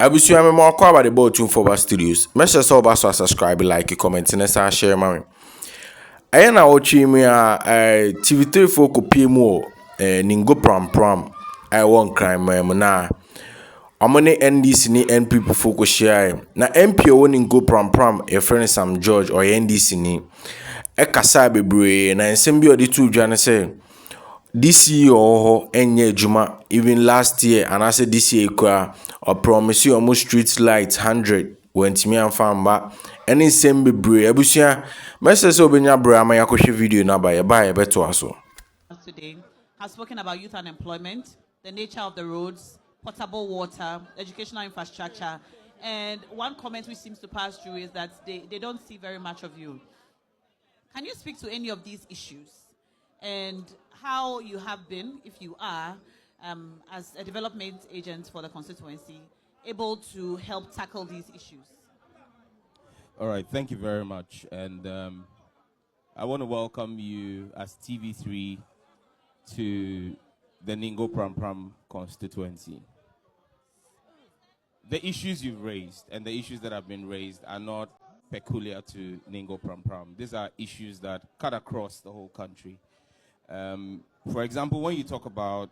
Abusuame mo akwa about the board tune for studios. Make sure so baso subscribe, like, comment, and share mami. Aye na watching me TV3 for kopie mu ningo pram. I won crime mo na. Amone NDC ni NPP focus share. Na MP o ningo pram e friend Sam George or NDC ni. E kasa bebre na nsem bi odi tu dwane say this year or enye juma even last year and I said this year or promise you almost street lights 100 went me and found back any same be ebusia message obenya bra ma yakohwe video na ba beto aso today has spoken about youth unemployment, the nature of the roads, potable water, educational infrastructure, and one comment which seems to pass through is that they don't see very much of you. Can you speak to any of these issues and how you have been, if you are, as a development agent for the constituency, able to help tackle these issues? All right, thank you very much. And I want to welcome you as TV3 to the Ningo Pram constituency. The issues you've raised and the issues that have been raised are not peculiar to Ningo Pram. These are issues that cut across the whole country. For example, when you talk about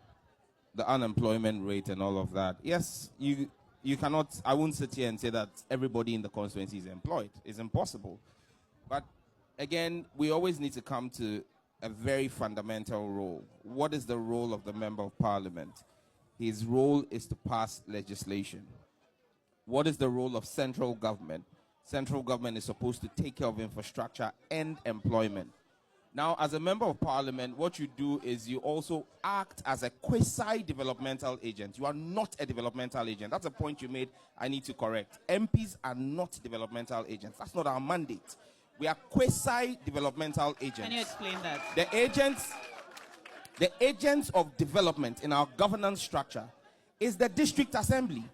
the unemployment rate and all of that, yes, you cannot, I won't sit here and say that everybody in the constituency is employed. It's impossible. But again, we always need to come to a very fundamental role. What is the role of the Member of Parliament? His role is to pass legislation. What is the role of central government? Central government is supposed to take care of infrastructure and employment. Now, as a Member of Parliament, what you do is you also act as a quasi-developmental agent. You are not a developmental agent. That's a point you made I need to correct. MPs are not developmental agents. That's not our mandate. We are quasi-developmental agents. Can you explain that? The agents of development in our governance structure is the district assembly.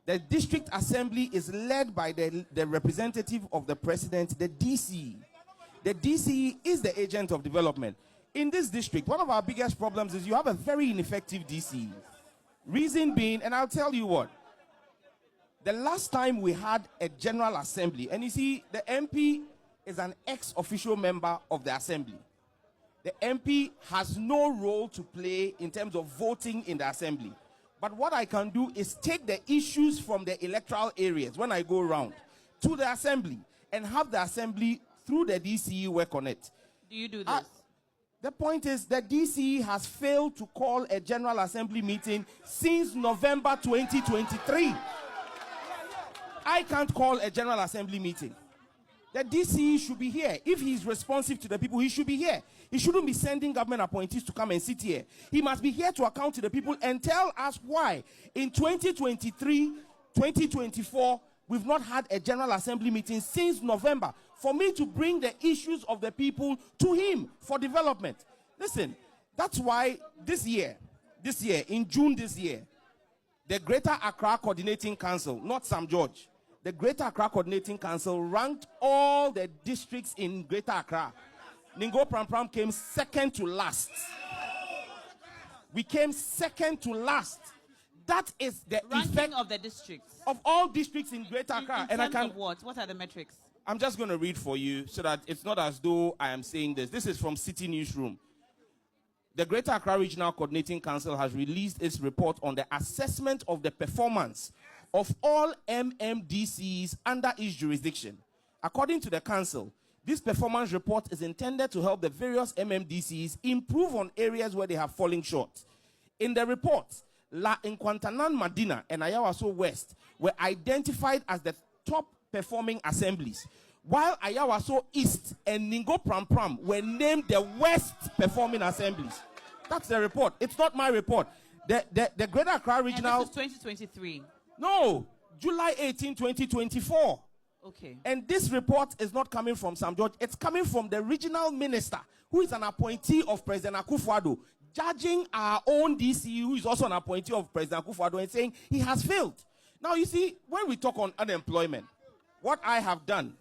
The district assembly is led by the representative of the president, the DCE. The DCE is the agent of development. In this district, one of our biggest problems is you have a very ineffective DCE. Reason being, and I'll tell you what, the last time we had a general assembly, and you see, the MP is an ex-official member of the assembly. The MP has no role to play in terms of voting in the assembly. But what I can do is take the issues from the electoral areas when I go around to the assembly and have the assembly through the DCE work on it. Do you do this? The point is the DCE has failed to call a General Assembly meeting since November 2023. I can't call a General Assembly meeting. The DCE should be here. If he's responsive to the people, he should be here. He shouldn't be sending government appointees to come and sit here. He must be here to account to the people and tell us why in 2023, 2024, we've not had a General Assembly meeting since November for me to bring the issues of the people to him for development. Listen, that's why this year, in June this year, the Greater Accra Coordinating Council, not Sam George, the Greater Accra Coordinating Council ranked all the districts in Greater Accra. Ningo Pram came second to last. We came second to last. That is the ranking effect of the districts. Of all districts in Greater Accra. In terms of what? What are the metrics? I'm just going to read for you so that it's not as though I am saying this. This is from City Newsroom. The Greater Accra Regional Coordinating Council has released its report on the assessment of the performance of all MMDCs under its jurisdiction. According to the council, this performance report is intended to help the various MMDCs improve on areas where they have fallen short. In the report, La Nkwantanan Madina and Ayawaso West were identified as the top performing assemblies, while Ayawaso East and Ningo Pram were named the worst performing assemblies. That's the report. It's not my report. The Greater Accra Regional... And this is 2023. No, July 18, 2024. Okay. And this report is not coming from Sam George. It's coming from the regional minister, who is an appointee of President Akufo-Addo, judging our own DCE, who is also an appointee of President Akufo-Addo, and saying he has failed. Now, you see, when we talk on unemployment, what I have done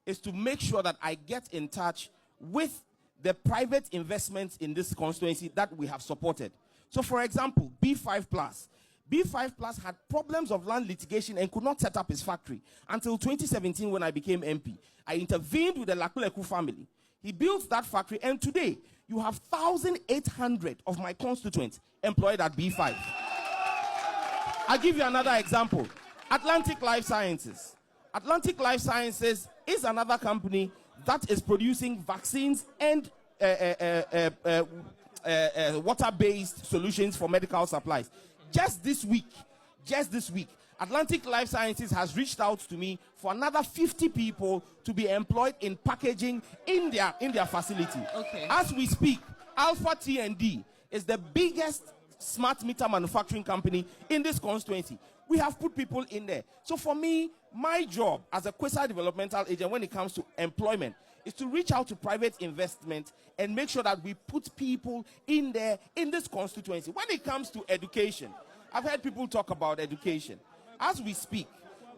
is to make sure that I get in touch with the private investments in this constituency that we have supported. So, for example, B5 Plus. B5 Plus had problems of land litigation and could not set up his factory until 2017 when I became MP. I intervened with the Lakuleku family. He built that factory, and today you have 1,800 of my constituents employed at B5. I'll give you another example. Atlantic Life Sciences. Atlantic Life Sciences is another company that is producing vaccines and water-based solutions for medical supplies. Just this week, Atlantic Life Sciences has reached out to me for another 50 people to be employed in packaging in their facility. Okay. As we speak, Alpha T&D is the biggest smart meter manufacturing company in this constituency. We have put people in there. So for me, my job as a Kwasia developmental agent when it comes to employment is to reach out to private investment and make sure that we put people in there in this constituency. When it comes to education, I've heard people talk about education. As we speak,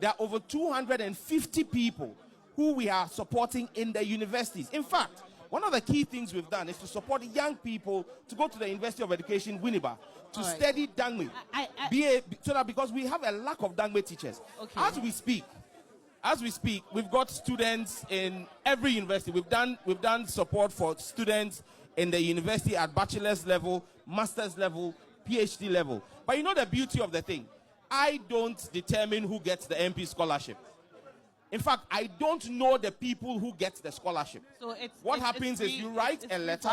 there are over 250 people who we are supporting in the universities. In fact, one of the key things we've done is to support young people to go to the University of Education, Winneba, to study Dangme. So that because we have a lack of Dangme teachers. Okay. As we speak, we've got students in every university. We've done support for students in the university at bachelor's level, master's level, PhD level. But you know the beauty of the thing? I don't determine who gets the MP scholarship. In fact, I don't know the people who get the scholarship. So what happens is you write a letter.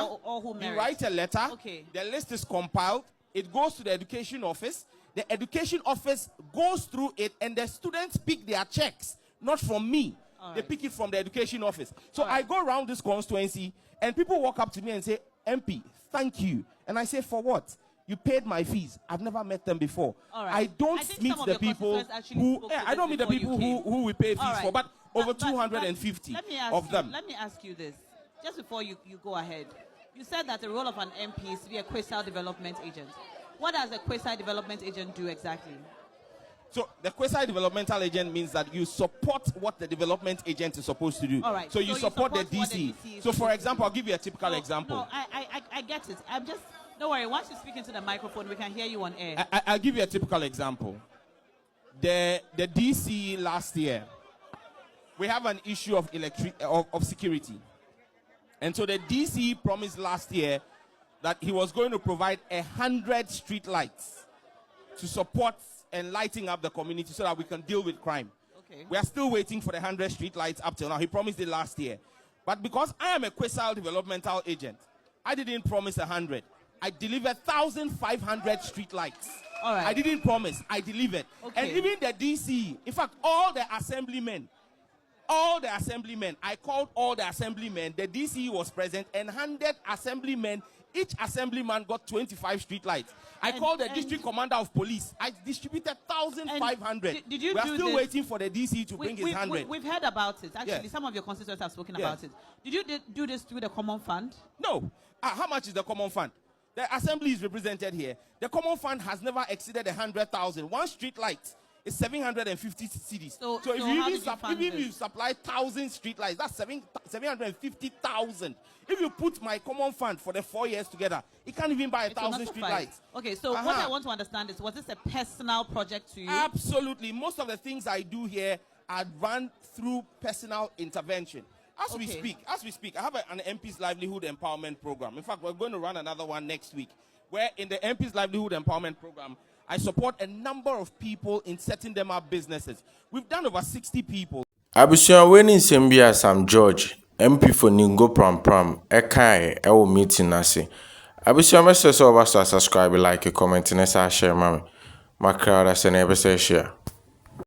Okay. The list is compiled. It goes to the education office. The education office goes through it, and the students pick their checks, not from me. They pick it from the education office. So I go around this constituency, and people walk up to me and say, MP, thank you. And I say, for what? You paid my fees. I've never met them before. I don't meet the people who... I don't meet the people who we pay fees for, but over 250 of them. Let me ask you this. Just before you go ahead. You said that the role of an MP is to be a Kwasia development agent. What does a Kwasia development agent do exactly? So the Kwasia developmental agent means that you support what the development agent is supposed to do. So you support the DC. So for example, I'll give you a typical example. No, I get it. I'm just... Don't worry, once you speak into the microphone, we can hear you on air. I'll give you a typical example. The DC last year, we have an issue of security. And so the DC promised last year that he was going to provide 100 street lights to support and lighting up the community so that we can deal with crime. Okay. We are still waiting for the 100 street lights up till now. He promised it last year. But because I am a Kwasia developmental agent, I didn't promise 100. I delivered 1,500 street lights. I didn't promise. I delivered. And even the DC, in fact, all the assemblymen, I called all the assemblymen. The DC was present and 100 assemblymen. Each assemblyman got 25 street lights. I called the district commander of police. I distributed 1,500. We are still waiting for the DC to bring his 100. We've heard about it. Actually, some of your constituents have spoken about it. Did you do this through the common fund? No. How much is the common fund? The assembly is represented here. The common fund has never exceeded 100,000. One street light is 750 cedis. So if you supply 1,000 street lights, that's 750,000. If you put my common fund for the 4 years together, it can't even buy 1,000 street lights. Okay, so what I want to understand is, was this a personal project to you? Absolutely. Most of the things I do here are run through personal intervention. As we speak, I have an MP's Livelihood Empowerment Program. In fact, we're going to run another one next week, where in the MP's Livelihood Empowerment Program, I support a number of people in setting them up businesses. We've done over 60 people. Kwasia Kwasia Sam George, MP for Ningo Pram Pram, Ekai, Ewo meeting nasi. Kwasia message over subscribe, like, comment, and share, mami. My crowd, I say, never say share.